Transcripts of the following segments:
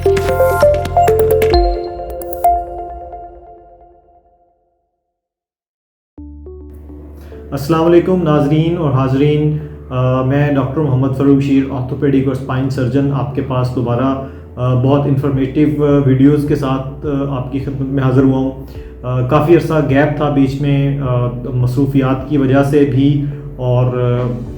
अस्सलाम वालेकुम नाजरीन और हाजरीन, मैं डॉक्टर मोहम्मद फ़रूक शीर, ऑर्थोपेडिक और स्पाइन सर्जन, आपके पास दोबारा बहुत इन्फॉर्मेटिव वीडियोस के साथ आपकी खिदमत में हाज़िर हुआ हूँ। काफ़ी अर्सा गैप था बीच में, मसरूफियात की वजह से भी और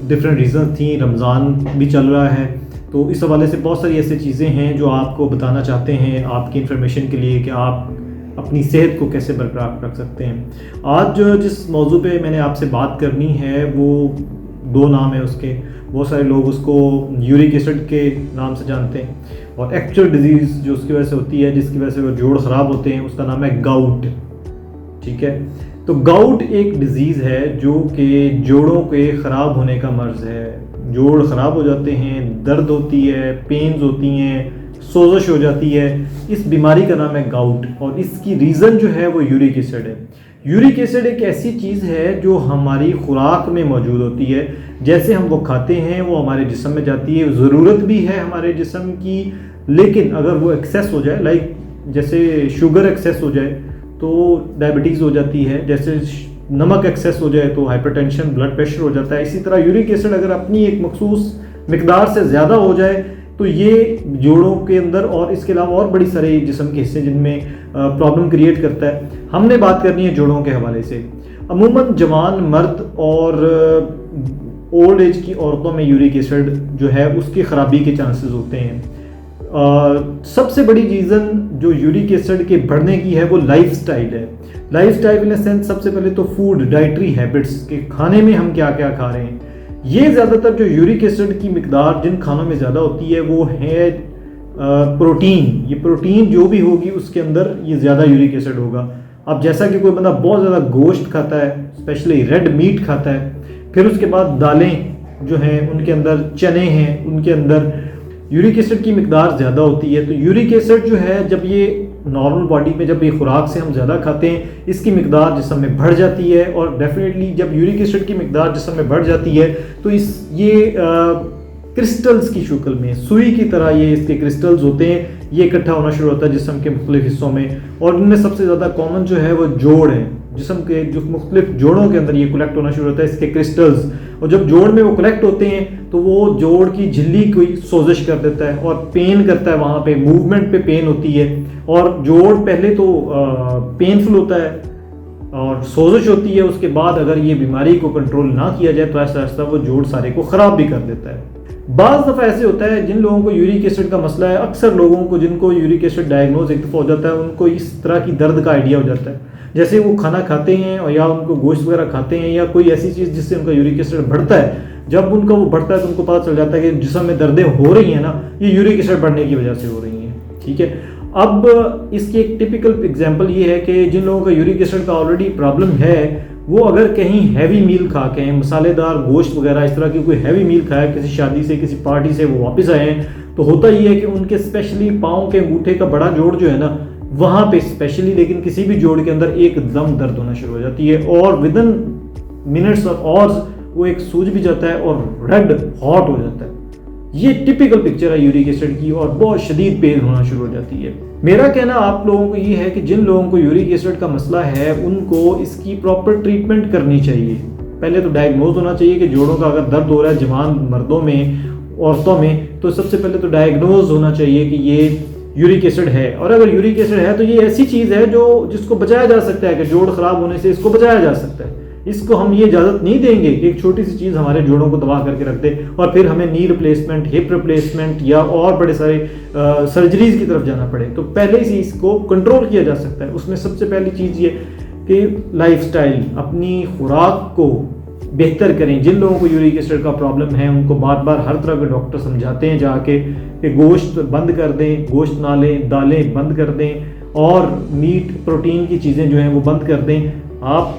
डिफरेंट रीज़न थी, रमज़ान भी चल रहा है, तो इस हवाले से बहुत सारी ऐसी चीज़ें हैं जो आपको बताना चाहते हैं आपकी इन्फॉर्मेशन के लिए कि आप अपनी सेहत को कैसे बरकरार रख सकते हैं। आज जिस मौजू पे मैंने आपसे बात करनी है वो दो नाम है उसके। बहुत सारे लोग उसको यूरिक एसिड के नाम से जानते हैं और एक्चुअल डिजीज़ जो उसकी वजह से होती है, जिसकी वजह से वो जोड़ ख़राब होते हैं, उसका नाम है गाउट। ठीक है, तो गाउट एक डिज़ीज़ है जो कि जोड़ों के ख़राब होने का मर्ज़ है। जोड़ ख़राब हो जाते हैं, दर्द होती है, पेन्स होती हैं, सोजश हो जाती है। इस बीमारी का नाम है गाउट और इसकी रीज़न जो है वो यूरिक एसिड है। यूरिक एसिड एक ऐसी चीज़ है जो हमारी खुराक में मौजूद होती है। जैसे हम वो खाते हैं वो हमारे जिस्म में जाती है, ज़रूरत भी है हमारे जिस्म की, लेकिन अगर वो एक्सेस हो जाए, लाइक जैसे शुगर एक्सेस हो जाए तो डायबिटीज़ हो जाती है, जैसे नमक एक्सेस हो जाए तो हाइपरटेंशन, ब्लड प्रेशर हो जाता है। इसी तरह यूरिक एसिड अगर अपनी एक मखसूस मिकदार से ज़्यादा हो जाए तो ये जोड़ों के अंदर और इसके अलावा और बड़ी सारे जिस्म के हिस्से जिनमें प्रॉब्लम क्रिएट करता है। हमने बात करनी है जोड़ों के हवाले से। अमूमन जवान मर्द और ओल्ड एज की औरतों में यूरिक एसिड जो है उसकी ख़राबी के चांसेस होते हैं। सबसे बड़ी रीज़न जो यूरिक एसिड के बढ़ने की है वो लाइफस्टाइल है। लाइफस्टाइल इन सेंस सबसे पहले तो फूड, डाइटरी हैबिट्स के खाने में हम क्या क्या खा रहे हैं। ये ज़्यादातर जो यूरिक एसिड की मिकदार जिन खानों में ज़्यादा होती है वो है प्रोटीन। ये प्रोटीन जो भी होगी उसके अंदर ये ज़्यादा यूरिक एसिड होगा। अब जैसा कि कोई बंदा बहुत ज़्यादा गोश्त खाता है, स्पेशली रेड मीट खाता है, फिर उसके बाद दालें जो हैं उनके अंदर, चने हैं उनके अंदर यूरिक एसिड की मिकदार ज़्यादा होती है। तो यूरिक एसिड जो है जब ये नॉर्मल बॉडी में जब ये खुराक से हम ज़्यादा खाते हैं इसकी मिकदार जिस्म में बढ़ जाती है और डेफिनेटली जब यूरिक एसिड की मिकदार जिस्म में बढ़ जाती है तो ये क्रिस्टल्स की शक्ल में, सुई की तरह ये इसके क्रिस्टल्स होते हैं, ये इकट्ठा होना शुरू होता है जिस्म के मुख्तलिफ हिस्सों में। और इनमें सबसे ज़्यादा कॉमन जो है वो जोड़ है। जिस्म के जो मुख्तलिफ जोड़ों के अंदर ये कलेक्ट होना शुरू होता है इसके क्रिस्टल्स, और जब जोड़ में वो कलेक्ट होते हैं तो वो जोड़ की झिल्ली कोई सोजिश कर देता है और पेन करता है, वहाँ पे मूवमेंट पे पेन होती है। और जोड़ पहले तो पेनफुल होता है और सोजिश होती है, उसके बाद अगर ये बीमारी को कंट्रोल ना किया जाए तो ऐसा ऐसा वो जोड़ सारे को ख़राब भी कर देता है। बाज़ दफ़ा ऐसे होता है जिन लोगों को यूरिक एसिड का मसला है, अक्सर लोगों को जिनको यूरिक एसिड डायग्नोज एक दफ़ा हो जाता है उनको इस तरह की दर्द का आइडिया हो जाता है। जैसे वो खाना खाते हैं और या उनको गोश्त वगैरह खाते हैं या कोई ऐसी चीज़ जिससे उनका यूरिक एसिड बढ़ता है, जब उनका वो बढ़ता है तो उनको पता चल जाता है कि जिस्म में दर्दें हो रही हैं ना, ये यूरिक एसिड बढ़ने की वजह से हो रही हैं। ठीक है, अब इसकी एक टिपिकल एग्जांपल ये है कि जिन लोगों का यूरिक एसिड का ऑलरेडी प्रॉब्लम है वो अगर कहीं हैवी मील खा के, मसालेदार गोश्त वगैरह इस तरह की कोई हैवी मील खाया किसी शादी से, किसी पार्टी से, वो वापस आए हैं, तो होता ये है कि उनके स्पेशली पाँव के अंगूठे का बड़ा जोड़ जो है ना वहाँ पे स्पेशली, लेकिन किसी भी जोड़ के अंदर एकदम दर्द होना शुरू हो जाती है और विदिन मिनट्स और आवर्स वो एक सूज भी जाता है और रेड हॉट हो जाता है। ये टिपिकल पिक्चर है यूरिक एसिड की और बहुत शदीद पेन होना शुरू हो जाती है। मेरा कहना आप लोगों को ये है कि जिन लोगों को यूरिक एसिड का मसला है उनको इसकी प्रॉपर ट्रीटमेंट करनी चाहिए। पहले तो डायग्नोज होना चाहिए कि जोड़ों का अगर दर्द हो रहा है जवान मर्दों में, औरतों में, तो सबसे पहले तो डायग्नोज होना चाहिए कि ये यूरिक एसिड है। और अगर यूरिक एसिड है तो ये ऐसी चीज़ है जो जिसको बचाया जा सकता है कि जोड़ ख़राब होने से इसको बचाया जा सकता है। इसको हम ये इजाज़त नहीं देंगे कि एक छोटी सी चीज़ हमारे जोड़ों को तबाह करके रख दे और फिर हमें नी रिप्लेसमेंट, हिप रिप्लेसमेंट या और बड़े सारे सर्जरीज की तरफ जाना पड़े। तो पहले ही इसको कंट्रोल किया जा सकता है। उसमें सबसे पहली चीज़ ये कि लाइफस्टाइल, अपनी खुराक को बेहतर करें। जिन लोगों को यूरिक एसिड का प्रॉब्लम है उनको बार बार हर तरह के डॉक्टर समझाते हैं जाके कि गोश्त बंद कर दें, गोश्त ना लें, दालें बंद कर दें और मीट, प्रोटीन की चीज़ें जो हैं वो बंद कर दें। आप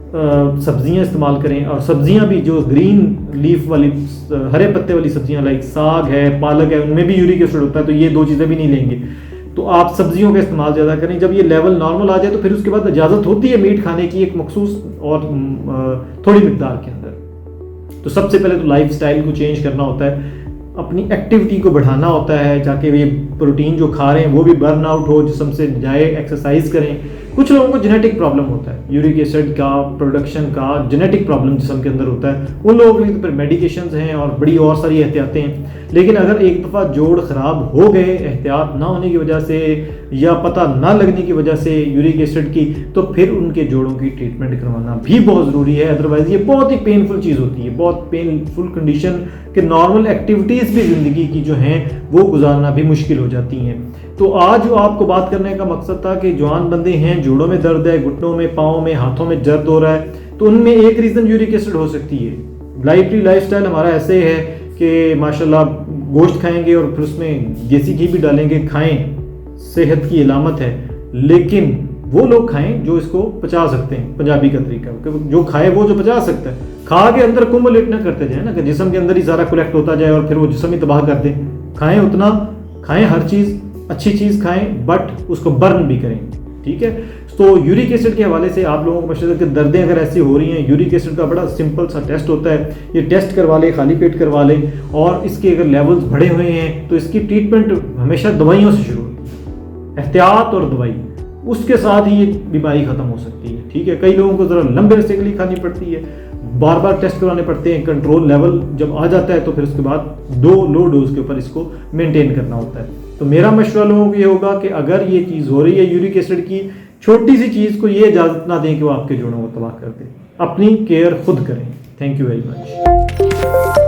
सब्जियां इस्तेमाल करें और सब्जियां भी जो ग्रीन लीफ वाली, हरे पत्ते वाली सब्जियां लाइक साग है, पालक है, उनमें भी यूरिक एसिड होता है, तो ये दो चीज़ें भी नहीं लेंगे। तो आप सब्जियों का इस्तेमाल ज़्यादा करें। जब ये लेवल नॉर्मल आ जाए तो फिर उसके बाद इजाज़त होती है मीट खाने की एक मखसूस और थोड़ी मिकदार के अंदर। तो सबसे पहले तो लाइफ स्टाइल को चेंज करना होता है। अपनी एक्टिविटी को बढ़ाना होता है, ताकि ये प्रोटीन जो खा रहे हैं वो भी बर्न आउट हो, जिस्म से जाए, एक्सरसाइज करें। कुछ लोगों को जेनेटिक प्रॉब्लम होता है, यूरिक एसिड का प्रोडक्शन का जेनेटिक प्रॉब्लम जिस्म के अंदर होता है, उन लोगों के लिए तो फिर मेडिकेशंस हैं और बड़ी और सारी एहतियातें हैं। लेकिन अगर एक दफ़ा जोड़ ख़राब हो गए एहतियात ना होने की वजह से या पता ना लगने की वजह से यूरिक एसिड की, तो फिर उनके जोड़ों की ट्रीटमेंट करवाना भी बहुत ज़रूरी है। अदरवाइज़ ये बहुत ही पेनफुल चीज़ होती है, बहुत पेनफुल कंडीशन कि नॉर्मल एक्टिविटीज़ भी ज़िंदगी की जो हैं वो गुजारना भी मुश्किल हो जाती हैं। तो आज जो आपको बात करने का मकसद था कि जवान बंदे हैं, जोड़ों में दर्द है, घुटनों में, पाँव में, हाथों में दर्द हो रहा है, तो उनमें एक रीज़न यूरिक एसिड हो सकती है। लाइफस्टाइल हमारा ऐसे है कि माशाल्लाह गोश्त खाएंगे और फिर उसमें देसी घी भी डालेंगे, खाएं, सेहत की इलामत है। लेकिन वो लोग खाएं जो इसको पचा सकते हैं, पंजाबी का तरीका, जो खाए वो जो पचा सकता है। खा के अंदर कुमुलेट ना करते जाए ना, कि जिस्म के अंदर ही सारा कलेक्ट होता जाए और फिर वो जिस्म ही तबाह कर दे। खाएं उतना, खाएं हर चीज़, अच्छी चीज़ खाएं, बट उसको बर्न भी करें, ठीक है। तो यूरिक एसिड के हवाले से आप लोगों को मशवरा कि दर्दें अगर ऐसी हो रही हैं, यूरिक एसिड का बड़ा सिंपल सा टेस्ट होता है, ये टेस्ट करवा लें, खाली पेट करवा लें, और इसके अगर लेवल्स बढ़े हुए हैं तो इसकी ट्रीटमेंट हमेशा दवाइयों से शुरू होती है, एहतियात और दवाई, उसके साथ ही ये बीमारी ख़त्म हो सकती है, ठीक है। कई लोगों को ज़रा लंबे अरसे के लिए खानी पड़ती है, बार बार टेस्ट करवाने पड़ते हैं, कंट्रोल लेवल जब आ जाता है तो फिर उसके बाद 2 लो डोज के ऊपर इसको मेंटेन करना होता है। तो मेरा मशवरा लोगों को ये होगा कि अगर ये चीज़ हो रही है यूरिक एसिड की, छोटी सी चीज़ को ये इजाज़त ना दें कि वो आपके जोड़ों को तबाह कर दे। अपनी केयर खुद करें। Thank you very much.